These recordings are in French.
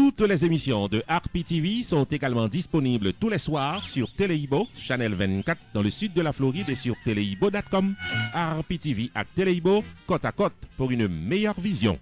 Toutes les émissions de RPTV sont également disponibles tous les soirs sur Téléibo, Channel 24 dans le sud de la Floride et sur téléibo.com. RPTV à Téléibo, côte à côte pour une meilleure vision.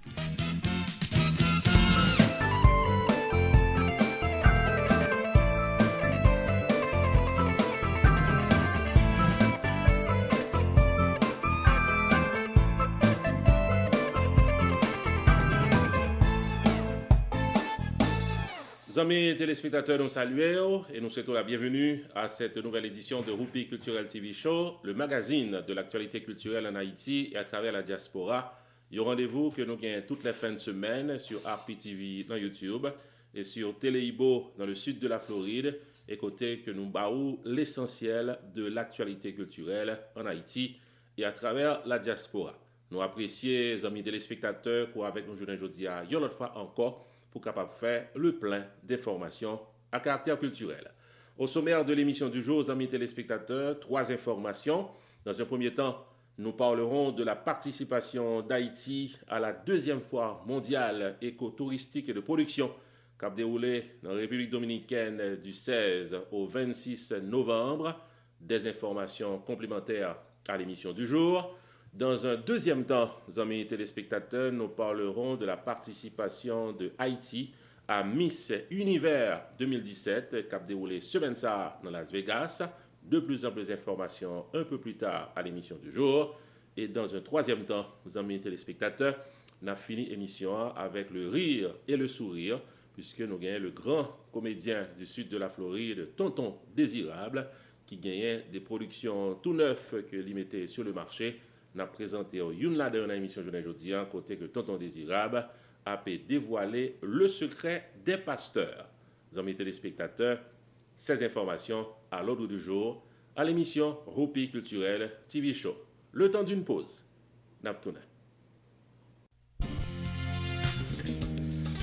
Amis téléspectateurs, nous saluons et nous souhaitons la bienvenue à cette nouvelle édition de Roupi Culturel TV Show, le magazine de l'actualité culturelle en Haïti et à travers la diaspora. Il y a un rendez-vous que nous gagnons toutes les fins de semaine sur RPTV dans YouTube et sur Téléibo dans le sud de la Floride. Et côté que nous baou l'essentiel de l'actualité culturelle en Haïti et à travers la diaspora. Nous apprécions, amis téléspectateurs, pour avec nous aujourd'hui à une autre fois encore, pour capable faire le plein d'informations à caractère culturel. Au sommaire de l'émission du jour, amis téléspectateurs, 3 informations. Dans un premier temps, nous parlerons de la participation d'Haïti à la 2e foire mondiale écotouristique et de production qui a déroulé dans la République dominicaine du 16 au 26 novembre. Des informations complémentaires à l'émission du jour. Dans un deuxième temps, amis téléspectateurs, nous parlerons de la participation de Haïti à Miss Univers 2017 qui a déroulé semaine ça dans Las Vegas. De plus en plus d'informations un peu plus tard à l'émission du jour. Et dans un troisième temps, amis téléspectateurs, nous avons fini l'émission avec le rire et le sourire puisque nous gagnons le grand comédien du sud de la Floride, Tonton Désirable, qui gagnait des productions tout neuves que lui mettait sur le marché. N'a présenté une là dans l'émission aujourd'hui en côté que Tonton Désirable a pu dévoiler le secret des pasteurs. Amis téléspectateurs, ces informations à l'ordre du jour à l'émission Roupi Culturel TV Show. Le temps d'une pause. Naptouna.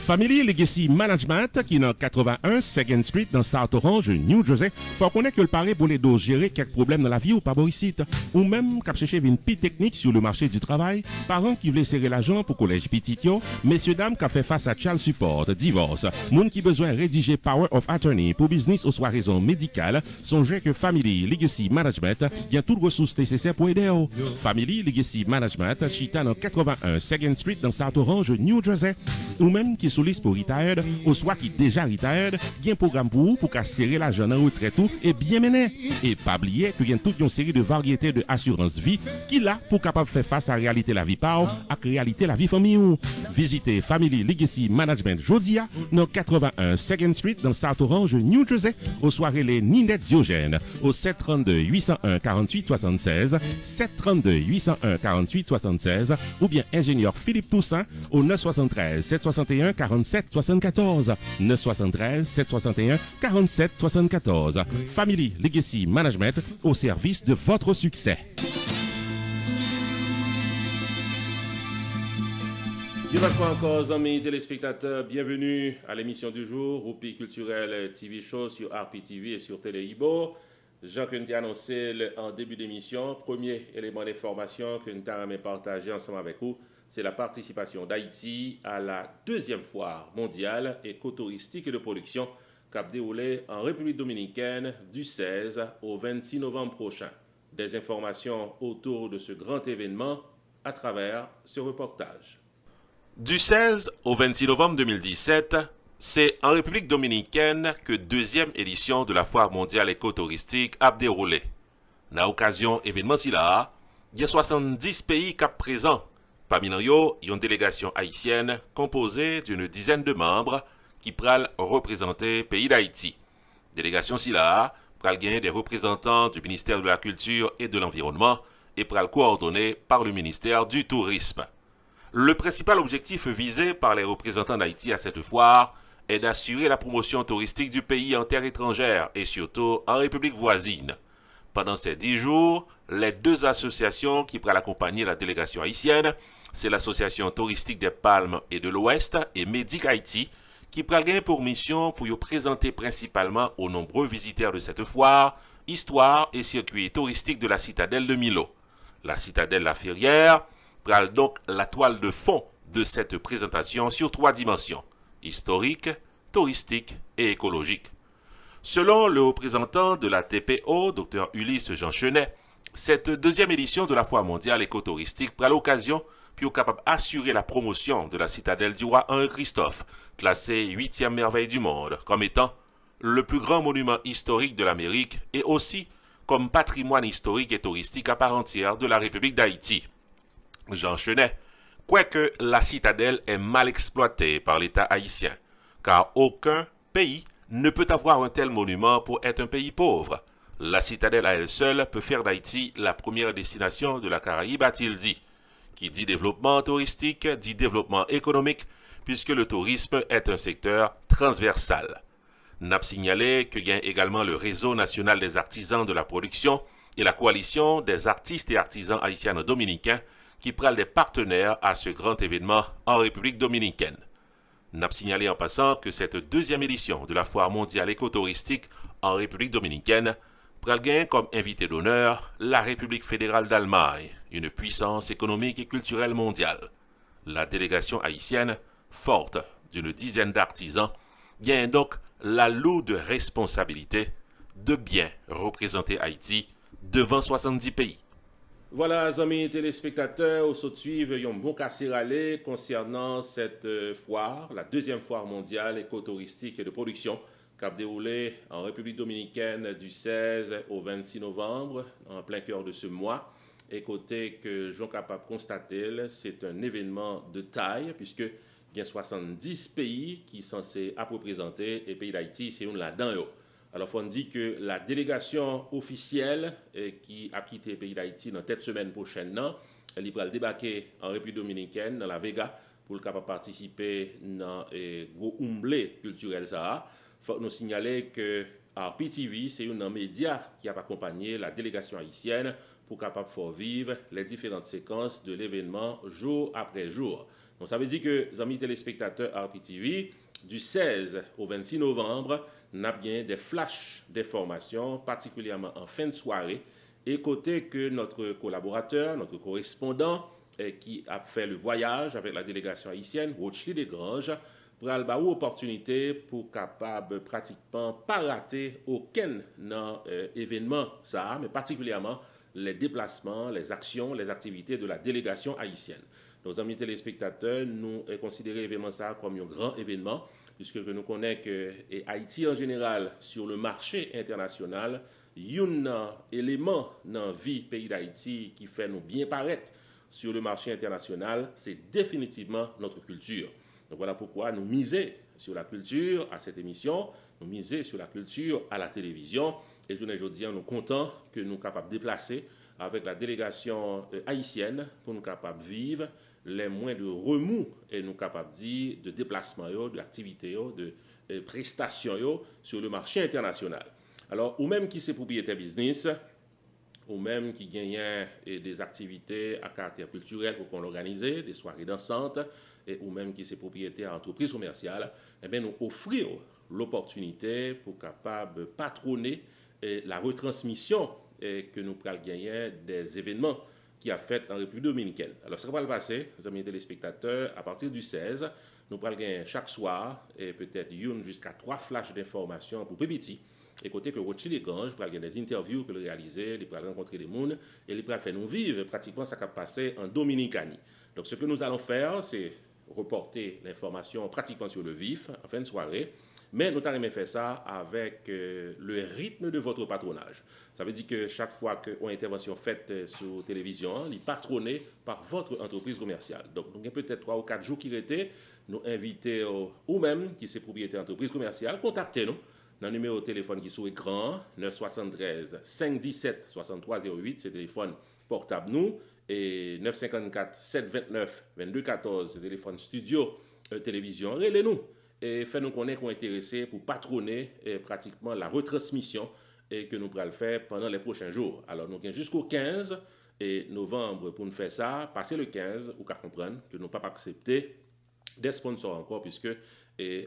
Family Legacy Management qui est dans 81 2nd Street dans South Orange, New Jersey. Faut connaître que le pari pour les dos gérer quelques problèmes dans la vie ou pas borisite. Ou même cap chercher une petite technique sur le marché du travail. Parents qui voulaient serrer l'argent pour collège petitio. Messieurs dames qui a fait face à child support, divorce. Moun qui besoin rédiger power of attorney pour business ou soit raison médicale. Songez que Family Legacy Management vient toutes ressources nécessaires pour aider. Family Legacy Management chita dans 81 2nd Street dans South Orange, New Jersey. Ou même qui sous liste pour retired, ou soit qui déjà retired, il y a un programme pour vous pour serrer l'argent en retraite et bien mener. Et pas oublier qu'il y a toute une série de variétés de assurance vie qui là pour capable faire face à la réalité la vie par à la réalité la vie famille. Visitez Family Legacy Management Jodia dans 81 2nd Street dans South Orange, New Jersey, aux soirées les Ninette Diogène au 732 801 48 76, 732 801 48 76 ou bien ingénieur Philippe Toussaint au 973 761 47 74 973 761 47 74. Family Legacy Management au service de votre succès. Une fois encore, amis téléspectateurs, bienvenue à l'émission du jour, Roupi Culturel TV Show sur RPTV et sur Téléibo. Jean que nous avons annoncé en début d'émission, premier élément d'information que nous avons partagé ensemble avec vous, c'est la participation d'Haïti à la 2e foire mondiale écotouristique et de production qui a déroulé en République dominicaine du 16 au 26 novembre prochain. Des informations autour de ce grand événement à travers ce reportage. Du 16 au 26 novembre 2017, c'est en République dominicaine que 2e édition de la foire mondiale écotouristique a déroulé. Dans l'occasion événement si là, il y a 70 pays qui sont présents. Parmi eux, il y a une délégation haïtienne composée d'une dizaine de membres qui pral représenter le pays d'Haïti. Délégation si là, pral gagner des représentants du ministère de la Culture et de l'Environnement et pral coordonné par le ministère du Tourisme. Le principal objectif visé par les représentants d'Haïti à cette foire est d'assurer la promotion touristique du pays en terre étrangère et surtout en République voisine. Pendant ces 10 jours, les 2 associations qui pourraient accompagner la délégation haïtienne, c'est l'association touristique des Palmes et de l'Ouest et Médic Haïti, qui pourraient gagner pour mission pour y présenter principalement aux nombreux visiteurs de cette foire, histoire et circuit touristique de la citadelle de Milo. La citadelle La Ferrière prend donc la toile de fond de cette présentation sur 3 dimensions: historique, touristique et écologique. Selon le représentant de la TPO, Dr Ulysse Jean Chenet, cette deuxième édition de la Foire mondiale écotouristique prend l'occasion pour capable assurer la promotion de la citadelle du roi Henri-Christophe, classée 8e merveille du monde, comme étant le plus grand monument historique de l'Amérique et aussi comme patrimoine historique et touristique à part entière de la République d'Haïti. Jean Chenet, quoique la citadelle est mal exploitée par l'État haïtien, car aucun pays ne peut avoir un tel monument pour être un pays pauvre. La citadelle à elle seule peut faire d'Haïti la première destination de la Caraïbe, a-t-il dit. Qui dit développement touristique, dit développement économique, puisque le tourisme est un secteur transversal. N'a signalé que gagne également le Réseau national des artisans de la production et la coalition des artistes et artisans haïtiens dominicains qui prennent des partenaires à ce grand événement en République dominicaine. N'a signalé en passant que cette deuxième édition de la Foire mondiale écotouristique en République dominicaine pral gain comme invité d'honneur la République fédérale d'Allemagne, une puissance économique et culturelle mondiale. La délégation haïtienne, forte d'une dizaine d'artisans, gagne donc la lourde responsabilité de bien représenter Haïti devant 70 pays. Voilà, amis téléspectateurs, on se suivre un bon cassé râlé concernant cette foire, la deuxième foire mondiale écotouristique et de production qui a déroulé en République dominicaine du 16 au 26 novembre, en plein cœur de ce mois. Et côté que j'en capable de constater, c'est un événement de taille, puisque il y a 70 pays qui sont censés représenter, et le pays d'Haïti, c'est une là-dedans. Alors, on dit que la délégation officielle qui a quitté le pays d'Haïti dans cette semaine prochaine, elle va débarquer en République dominicaine, dans la Vega, pour le capable participer dans le gros umblé culturel ça. Il faut nous signaler que RPTV, c'est un média qui a accompagné la délégation haïtienne pour capable faire vivre les différentes séquences de l'événement jour après jour. Donc ça veut dire que, les amis téléspectateurs RPTV, du 16 au 26 novembre, on a bien des flashs d'informations, particulièrement en fin de soirée, et côté que notre collaborateur, notre correspondant, qui a fait le voyage avec la délégation haïtienne, Rochely Desgranges, pour avoir l'opportunité pour capable pratiquement pas rater aucun événement ça, mais particulièrement les déplacements, les actions, les activités de la délégation haïtienne. Nos amis téléspectateurs, nous considérons l'événement ça comme un grand événement, puisque nous connaissons que Haïti en général, sur le marché international, il y a un élément dans la vie pays d'Haïti qui fait nous bien paraître sur le marché international, c'est définitivement notre culture. Donc voilà pourquoi nous misons sur la culture à cette émission, nous misons sur la culture à la télévision. Et je nous dis, nous sommes contents que nous sommes capables de déplacer avec la délégation haïtienne pour nous capables de vivre les moins de remous et nous capables de déplacement, d'activités, de prestations sur le marché international. Alors, ou même qui c'est propriétaire business, ou même qui gagne des activités à caractère culturel pour qu'on organise, des soirées dansantes, ou même qui c'est propriétaire d'entreprise commerciale, eh bien, nous offrir l'opportunité pour capable patronner la retransmission que nous pourrons gagner des événements qui a fait en République dominicaine. Alors, ça va le passer, les amis téléspectateurs, à partir du 16, nous pourrons gagner chaque soir, et peut-être une jusqu'à 3 flashs d'informations pour Pépiti. Et côté que Rochely Desgranges, pour gagner des interviews que le réaliser, il pourra rencontrer des gens, et il pourra faire nous vivre pratiquement ce qui a passé en Dominicanie. Donc, ce que nous allons faire, c'est reporter l'information pratiquement sur le vif en fin de soirée, mais nous avons fait ça avec le rythme de votre patronage. Ça veut dire que chaque fois qu'on a une intervention faite sur télévision, elle est patronnée par votre entreprise commerciale. Donc, nous avons peut-être 3 ou 4 jours qui étaient, nous invitons ou même qui sont propriétaires d'entreprise commerciale, contactez-nous dans le numéro de téléphone qui est sur l'écran, 973 517 6308, c'est le téléphone portable nous, et 954 729 2214, c'est le téléphone studio télévision. Relez-nous et faites-nous connaître qu'on est intéressé pour patronner pratiquement la retransmission que nous pourrons faire pendant les prochains jours. Alors, nous avons jusqu'au 15 novembre pour nous faire ça. Passer le 15, vous pouvez comprendre que nous ne pouvons pas accepter des sponsors encore, puisque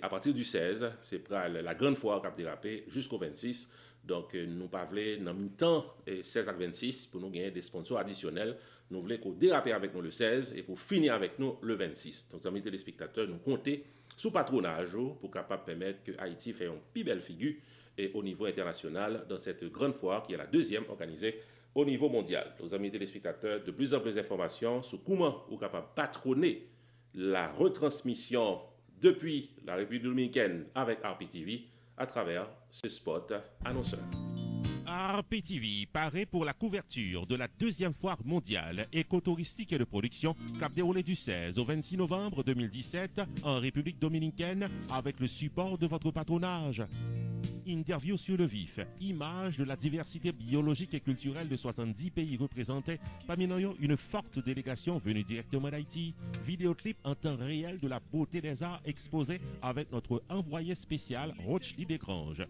à partir du 16, c'est la grande foire qui a dérapé jusqu'au 26. Donc, nous pas voulons, dans le temps 16 à 26, pour nous gagner des sponsors additionnels, nous voulons qu'on dérape avec nous le 16 et pour finir avec nous le 26. Donc, amis téléspectateurs, nous comptons sous patronage pour capable permettre que Haïti fait une plus belle figure et au niveau international dans cette grande foire qui est la deuxième organisée au niveau mondial. Donc, amis téléspectateurs, de plus en plus d'informations sur comment vous capable patronner la retransmission depuis la République dominicaine avec RPTV à travers ce spot annonceur. RPTV paraît pour la couverture de la deuxième foire mondiale écotouristique et de production cap déroulé du 16 au 26 novembre 2017 en République dominicaine avec le support de votre patronage. Interview sur le vif, images de la diversité biologique et culturelle de 70 pays représentés, parmi nous une forte délégation venue directement d'Haïti, vidéoclip en temps réel de la beauté des arts exposés avec notre envoyé spécial Rochely Desgranges.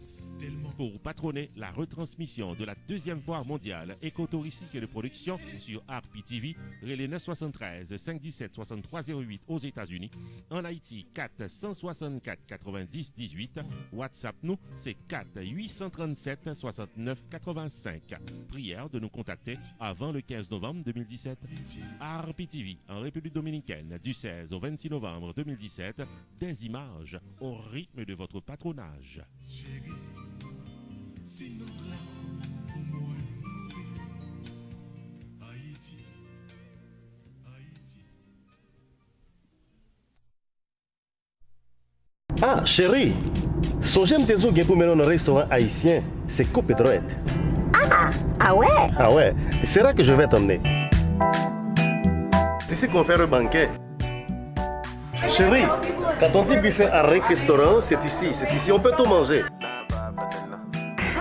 Pour patronner la retransmission de la deuxième foire mondiale écotouristique et de production sur RPTV, relais 973 517 6308 aux États-Unis, en Haïti 4 164 90 18, WhatsApp nous c'est 4 837 69 85. Prière de nous contacter avant le 15 novembre 2017. RPTV en République dominicaine du 16 au 26 novembre 2017. Des images au rythme de votre patronage. Ah, chérie, songez me tes pour mener un restaurant haïtien, c'est Copedroit. Ah ouais? Ah ouais, c'est là que je vais t'emmener. C'est ici qu'on fait le banquet. Chérie, quand on dit buffet à restaurant, c'est ici, on peut tout manger.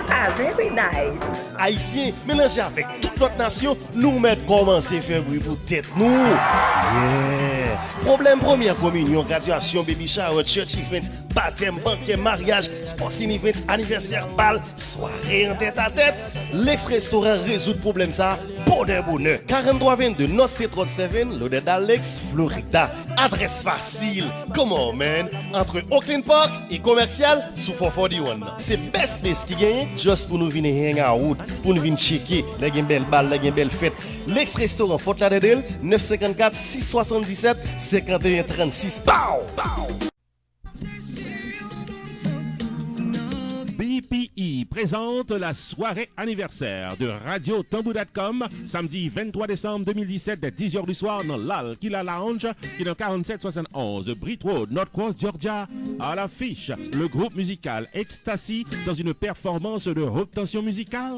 Ah, very nice. Haïtien, mélangé avec toute notre nation, nous mettre commencer à faire bruit pour tête nous. Yeah. Problème première communion, graduation, baby shower, church events, baptême, banquet, mariage, sporting events, anniversaire, bal, soirée en tête à tête. L'ex-restaurant résout le problème ça. Bonheur. 4322 North State Road 7, loaded Alex, Florida. Adresse facile. Come on, man. Entre Oakland Park et commercial, sous 441. C'est best place qui gagne, juste pour nous venir hang out, pour nous venir checker, les belles balles, les belles fêtes. L'ex-restaurant Fort Lauderdale, 954 677 51 36. Pow! BPI présente la soirée anniversaire de Radio Tambou.com samedi 23 décembre 2017 dès 10h du soir dans l'Al-Kila Lounge qui est dans 4771 Britt Road, North Coast, Georgia. À l'affiche, le groupe musical Ecstasy dans une performance de haute tension musicale.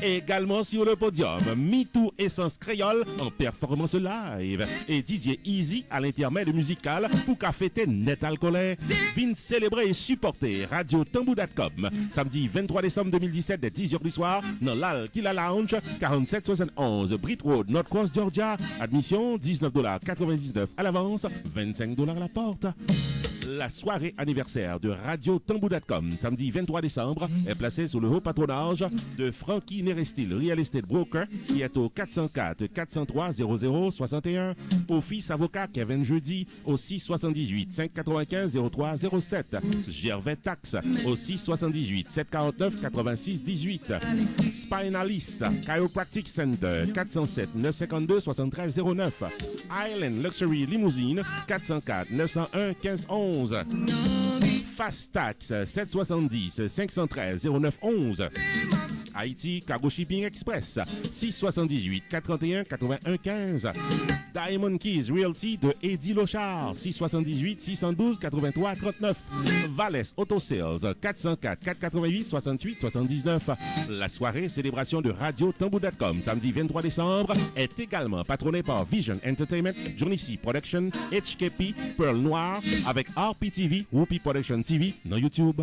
Également sur le podium, MeToo Essence Créole en performance live et DJ Easy à l'intermède musical pour qu'a fêter net alcoolé. Vin célébrer et supporter Radio Tambou.com samedi 23 décembre 2017 dès 10h du soir dans l'Al-Kila Lounge 4771 Britt Road, North Coast, Georgia. Admission $19,99 à l'avance, $25 à la porte. La soirée anniversaire de Radio Tambou.com samedi 23 décembre est placée sous le haut patronage de Frankie Nerestil Real Estate Broker qui est au 404 403 0061. Office avocat Kevin Jeudi au 678 595 03 07. Gervais Tax au 678 749 86 18. Spinalis Chiropractic Center 407 952 73 09. Island Luxury Limousine 404 901 15 11. Fast Tax 770 513 09 11. Haïti Cargo Shipping Express 678 431 81 15. Diamond Keys Realty de Eddie Lochard 678 612 83 39. Valès Auto Sales 404 488 68 79. La soirée célébration de Radio Tambou.com samedi 23 décembre est également patronnée par Vision Entertainment, Johnny C Production, HKP, Pearl Noir avec RPTV, Whoopi Production TV dans YouTube.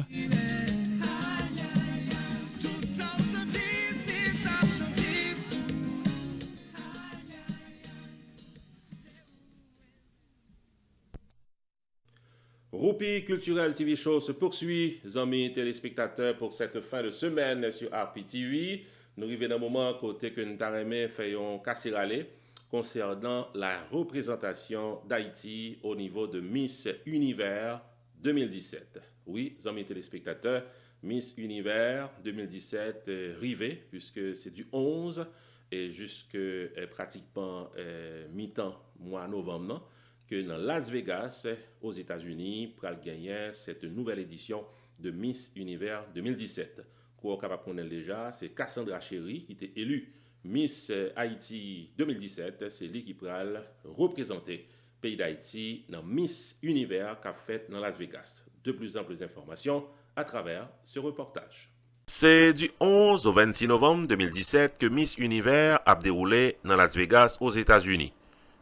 Whoopi Culturel TV Show se poursuit, amis téléspectateurs, pour cette fin de semaine sur RPTV. Nous arrivons dans un moment côté que nous avons fait un casse-râler concernant la représentation d'Haïti au niveau de Miss Univers 2017. Oui, amis téléspectateurs, Miss Univers 2017 rivé, puisque c'est du 11 et jusque pratiquement mi-temps, mois novembre, non, que dans Las Vegas, aux États-Unis, pour gagner cette nouvelle édition de Miss Univers 2017. Quoi capable connaître déjà, c'est Cassandra Chéry qui était élue Miss Haïti 2017. C'est lui qui pourra représenter le pays d'Haïti dans Miss Univers qu'a fait dans Las Vegas. De plus en plus d'informations à travers ce reportage. C'est du 11 au 26 novembre 2017 que Miss Univers a déroulé dans Las Vegas aux États-Unis.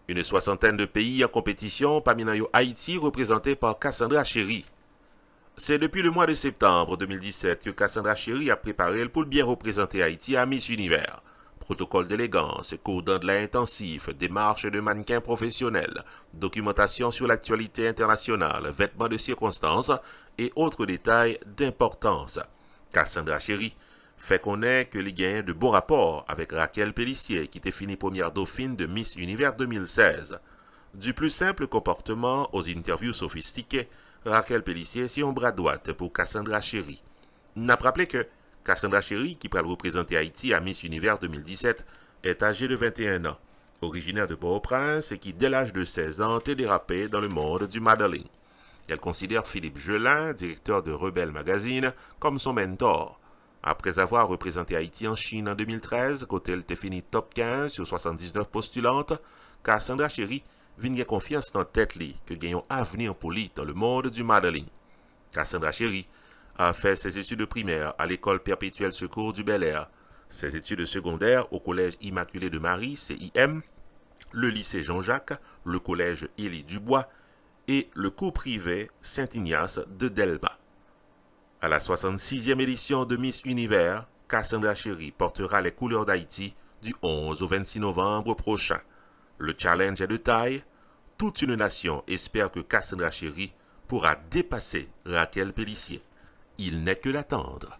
Une soixantaine de pays en compétition, parmi eux Haïti, représenté par Cassandra Chéry. C'est depuis le mois de septembre 2017 que Cassandra Chéry a préparé pour bien représenter Haïti à Miss Univers. Protocole d'élégance, cours d'anglais intensif, démarche de mannequin professionnel, documentation sur l'actualité internationale, vêtements de circonstance et autres détails d'importance. Cassandra Chéry fait connaître que les gagne de bons rapports avec Raquel Pellissier qui était finie première dauphine de Miss Univers 2016. Du plus simple comportement aux interviews sophistiquées, Raquel Pellissier est un bras droit pour Cassandra Chéry. N'a rappelé que Cassandra Chéry, qui pourra représenter Haïti à Miss Univers 2017, est âgée de 21 ans, originaire de Port-au-Prince et qui, dès l'âge de 16 ans, a dérapé dans le monde du modeling. Elle considère Philippe Gelin, directeur de Rebelle Magazine, comme son mentor. Après avoir représenté Haïti en Chine en 2013, côté elle était fini top 15 sur 79 postulantes, Cassandra Chéry vient de confiance dans tête li que gagne un avenir pour lui dans le monde du modeling. Cassandra Chéry a fait ses études primaires à l'école Perpétuel Secours du Bel-Air, ses études secondaires au collège Immaculée de Marie, CIM, le lycée Jean-Jacques, le collège Élie Dubois et le cours privé Saint-Ignace de Delma. À la 66e édition de Miss Univers, Cassandra Chéry portera les couleurs d'Haïti du 11 au 26 novembre prochain. Le challenge est de taille. Toute une nation espère que Cassandra Chéry pourra dépasser Raquel Pellissier. Il n'est que d'attendre.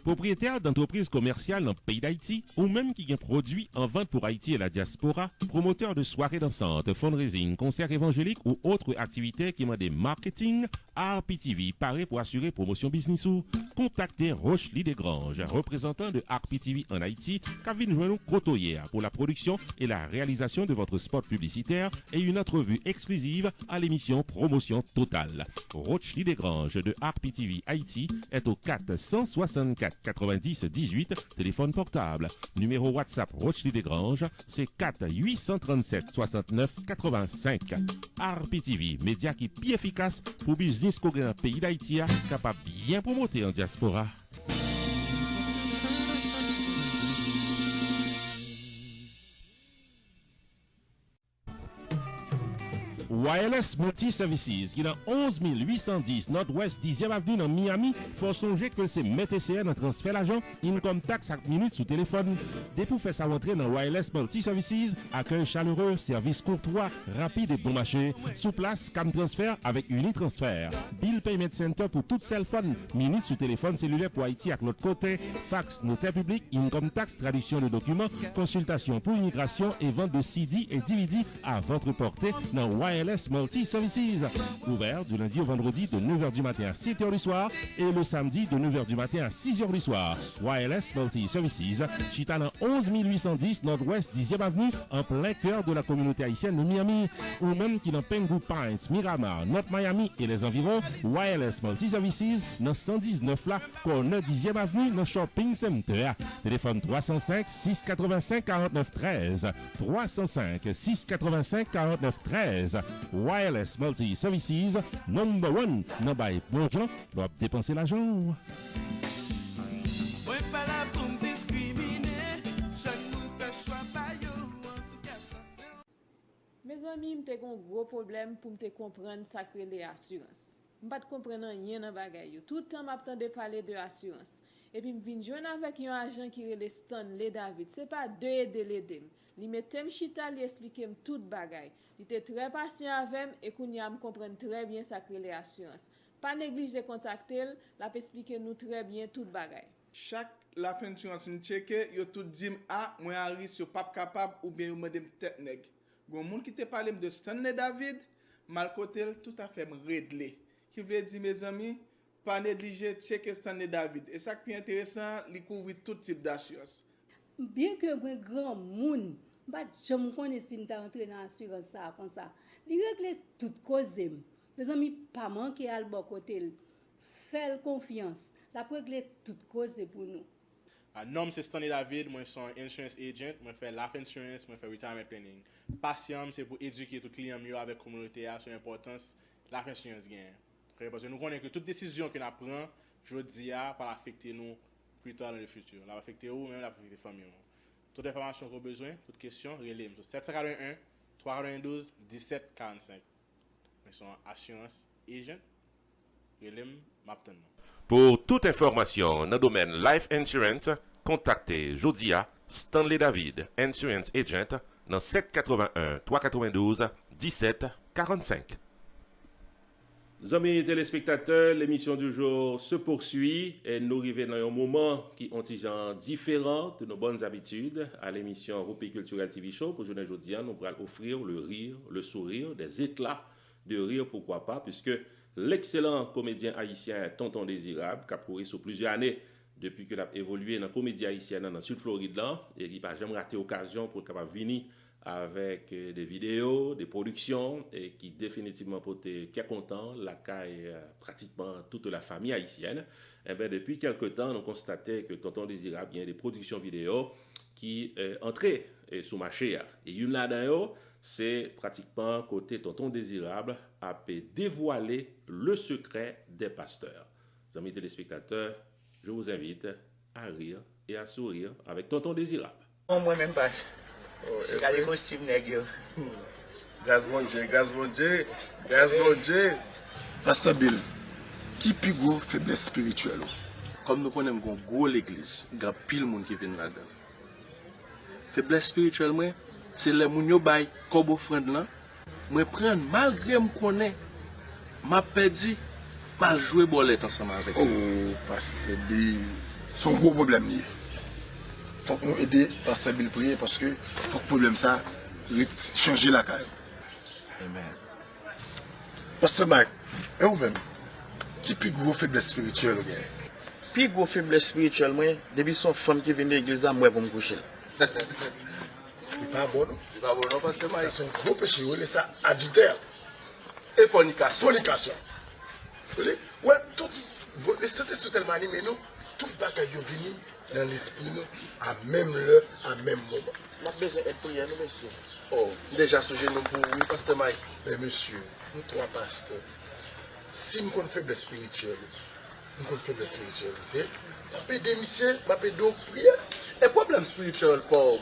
Propriétaire d'entreprises commerciales dans le pays d'Haïti ou même qui ont produit en vente pour Haïti et la diaspora, promoteur de soirées dansantes, fundraising, concerts évangéliques ou autres activités qui demandent des marketing, RPTV paraît pour assurer promotion business ou contactez Rochely Desgranges, représentant de RPTV en Haïti, qui vient joindre côtoyer pour la production et la réalisation de votre spot publicitaire et une entrevue exclusive à l'émission Promotion Totale. Rochely Desgranges de RPTV Haïti est au 464 90 18, téléphone portable. Numéro WhatsApp Rochely Desgranges, c'est 4 837 69 85. RPTV, média qui est plus efficace pour business qu'on gagne dans le pays d'Haïti, capable bien promoter en diaspora. Wireless Multi-Services, qui est dans 11 810 Nord-Ouest 10e Avenue dans Miami, faut songer que c'est MTCN en transfert l'argent, income tax 5 minutes sous téléphone. Dès pour faire sa rentrée dans Wireless Multi-Services, accueil chaleureux, service courtois, rapide et bon marché, sous place, cam transfert avec Unitransfert. Bill Payment Center pour tout cell phone, minutes sous téléphone cellulaire pour Haïti à l'autre côté, fax, notaire public, income tax, traduction de documents, consultation pour immigration et vente de CD et DVD à votre portée dans Wireless Multi-Services. Ouvert du lundi au vendredi de 9h du matin à 7h du soir et le samedi de 9h du matin à 6h du soir. Wireless Multi-Services, chita dans 11 810 Nord-Ouest 10e Avenue, en plein cœur de la communauté haïtienne de Miami, ou même qui dans Pengu Pines, Miramar, North Miami et les environs. Wireless Multi-Services dans 119 là, corner 10e Avenue dans Shopping Center. Téléphone 305 685 49 13. 305 685 49 13. Wireless Multi-Services, number one. Non, bah, bon gens, doivent dépenser l'argent. Mes amis, m'te un gros problème pour me comprendre sacré les assurances. M'pas de comprendre rien dans bagay yo. Tout le temps m'attendais parler de assurance. Et puis m'vinn joindre avec un agent qui relè Stanley David. C'est pas de aider. Li mettem chita li expliquer tout bagay. Il était très patient avec et kounya me comprendre très bien sacré les assurances. Pas négliger de contacter, la peut expliquer nous très bien tout bagay. Chaque la fin assurance nous checker, yo tout dim a moi à risque yo pas capable ou bien yo mandem tête nèg. Gon moun qui te parle de Stanley David, mal côté tout à fait réglé. Qui veut dire mes amis, pas négliger checker Stanley David. Et ça qui est intéressant, il couvre tout type d'assurance. Bien que un grand monde, je me connais si je rentré dans l'assurance ça comme ça. Il règle toute cause. Les amis pas manquer à le bon côté. Faire confiance. La régler toute cause pour nous. Nom c'est Stanley David, moi suis un insurance agent, moi fais life insurance, moi fais retirement planning. Passion c'est pour éduquer tout client mieux avec communauté sur l'importance life insurance gain. Parce que nous connaissons que toute décision que nous prenons, je dis pas affecter nous plus tard dans le futur. La va affecter ou même la affecter famille. Toute information que vous avez besoin, toute question, relève 781 392 1745. Nous sommes assurance agent. Relève m'attend. Pour toute information dans le domaine Life Insurance, contactez Jodia Stanley David, Insurance Agent, dans 781 392 1745. Amis téléspectateurs, l'émission du jour se poursuit et nous arrivons dans un moment qui ont des gens différents de nos bonnes habitudes à l'émission Roupi Culturel TV Show. Pour journée aujourd'hui, nous allons offrir le rire, le sourire, des éclats de rire, pourquoi pas, puisque l'excellent comédien haïtien Tonton Désirable, qui a couru sur plusieurs années depuis qu'il a évolué dans la comédie haïtienne dans le Sud-Floride, et il n'a jamais raté l'occasion pour capable venir avec des vidéos, des productions, et qui définitivement pour être content, la caille pratiquement toute la famille haïtienne. Et bien, depuis quelque temps, nous constatons que Tonton Désirable, il y a des productions vidéo qui entraient sous marché. Et une là-dedans, c'est pratiquement côté Tonton Désirable a dévoilé le secret des pasteurs. Amis téléspectateurs, je vous invite à rire et à sourire avec Tonton Désirable. Moi-même pas. C'est qu'à les costumes nègres. Gaz bon Dieu. Pasteur Bill, qui plus gros faiblesse spirituelle? Comme nous connaissons une grosse l'église, il y a pile de monde qui vient là-dedans. Faiblesse spirituelle, c'est les gens qui baillent comme offrande là. Moi prendre malgré me connaître, m'a perdu, mal jouer bolette ensemble avec. Oh, Pasteur Bill, c'est un gros problème lié. Faut que nous aider Pasteur Bill prier parce que faut que le problème ça changer la carrière. Amen. Pasteur Mike, et vous-même, qui plus gros faiblesse spirituelle? Plus gros faiblesse spirituelle, depuis son femme qui vient de l'église, moi pour me coucher. Il pas bon, non? Il pas bon, non, Pasteur Mike. C'est un gros péché, c'est ça, adultère. Et fornication. Ouais, tout, les Saint-Esprit sont tellement animés, nous, tout le bagage est venu dans l'esprit, nous, à même l'heure, à même moment. On a besoin d'être prière, nous, monsieur. Oh, déjà sujet nous pour oui, Pasteur Mike. Mais monsieur, nous trois pasteurs, si nous avons une faiblesse spirituelle, c'est pas des missions, pas de prière. Et problème spirituel pour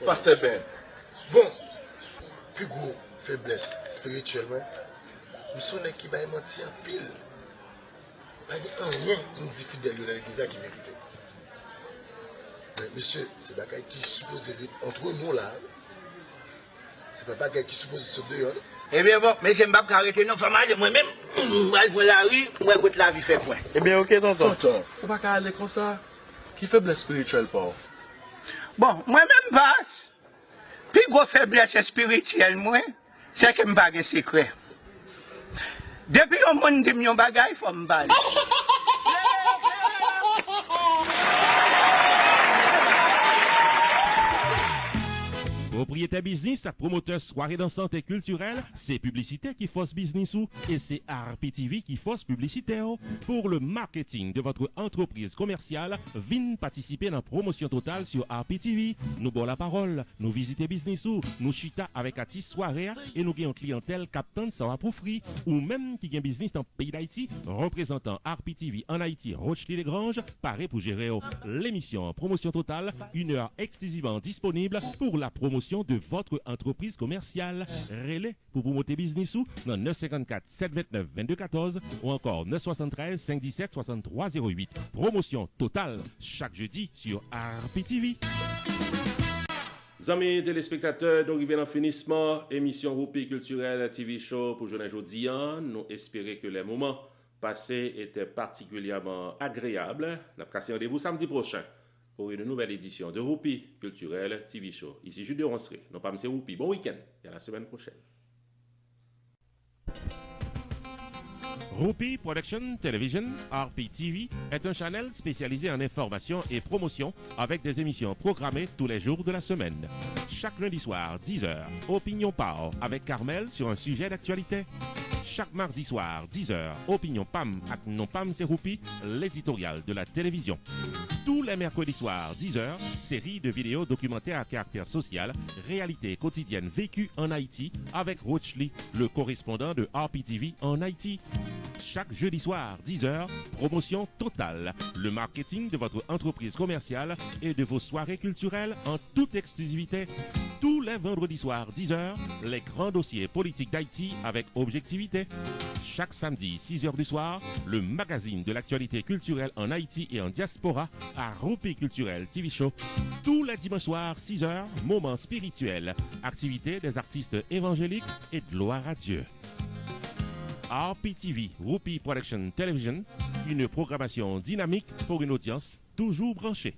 Pasteur Ben. Bon, plus gros faiblesse spirituellement, nous sommes qui va mentir en pile. Il n'y a rien nous dit fidèle dans l'église qui vérité. Mais monsieur, c'est pas quelqu'un qui suppose être entre nous là. C'est pas quelqu'un qui suppose se dehors. Eh bien bon, mais je ne vais pas arrêter non, famille, moi-même, je vais la rue, moi je la vie fait quoi. Eh bien ok tonton. Tonton, on va pas aller comme ça. Qui faiblesse spirituelle pour? Bon, moi-même passe. Puis gros faiblesse spirituelle, moi, c'est que je ne pas de secret. Depuis le monde dit mon bagage, il faut me parler. Propriétaire business, promoteur soirée dansante et culturelle, c'est publicité qui force business ou et c'est RPTV qui force publicité. Pour le marketing de votre entreprise commerciale, venez participer dans la promotion totale sur RPTV. Nous bon la parole, nous visiter business ou nous chita avec artiste soirée et nous gagnons clientèle captant ça va pour free ou même qui gagne business dans le pays d'Haïti, représentant RPTV en Haïti, Rochely-les-Granges, paré pour gérer l'émission promotion totale, une heure exclusivement disponible pour la promotion de votre entreprise commerciale. Relais pour promouvoir business ou dans 954 729 2214 ou encore 973 517 6308. Promotion totale chaque jeudi sur RPTV. Amis téléspectateurs, nous arrivons dans le finissement émission Roupi Culturel TV Show pour journée aujourd'hui. Nous espérons que les moments passés étaient particulièrement agréables. Nous avons rendez-vous samedi prochain pour une nouvelle édition de Roupi Culturel TV Show. Ici Jules de Roncerie. Non pas M. Roupi. Bon week-end et à la semaine prochaine. Rupi Production Television, RPTV, est un channel spécialisé en information et promotion avec des émissions programmées tous les jours de la semaine. Chaque lundi soir, 10h, Opinion Power avec Carmel sur un sujet d'actualité. Chaque mardi soir, 10h, Opinion PAM avec Non PAM c'est Rupi, l'éditorial de la télévision. Tous les mercredis soirs, 10h, série de vidéos documentaires à caractère social, réalité quotidienne vécue en Haïti avec Roach Lee, le correspondant de RPTV en Haïti. Chaque jeudi soir, 10h, promotion totale, le marketing de votre entreprise commerciale et de vos soirées culturelles en toute exclusivité. Tous les vendredis soirs, 10h, les grands dossiers politiques d'Haïti avec objectivité. Chaque samedi, 6h du soir, le magazine de l'actualité culturelle en Haïti et en diaspora à Rupi Culturel TV Show. Tous les dimanches soirs, 6h, moments spirituels, activités des artistes évangéliques et gloire à Dieu. RPTV, Rupi Production Television, une programmation dynamique pour une audience toujours branchée.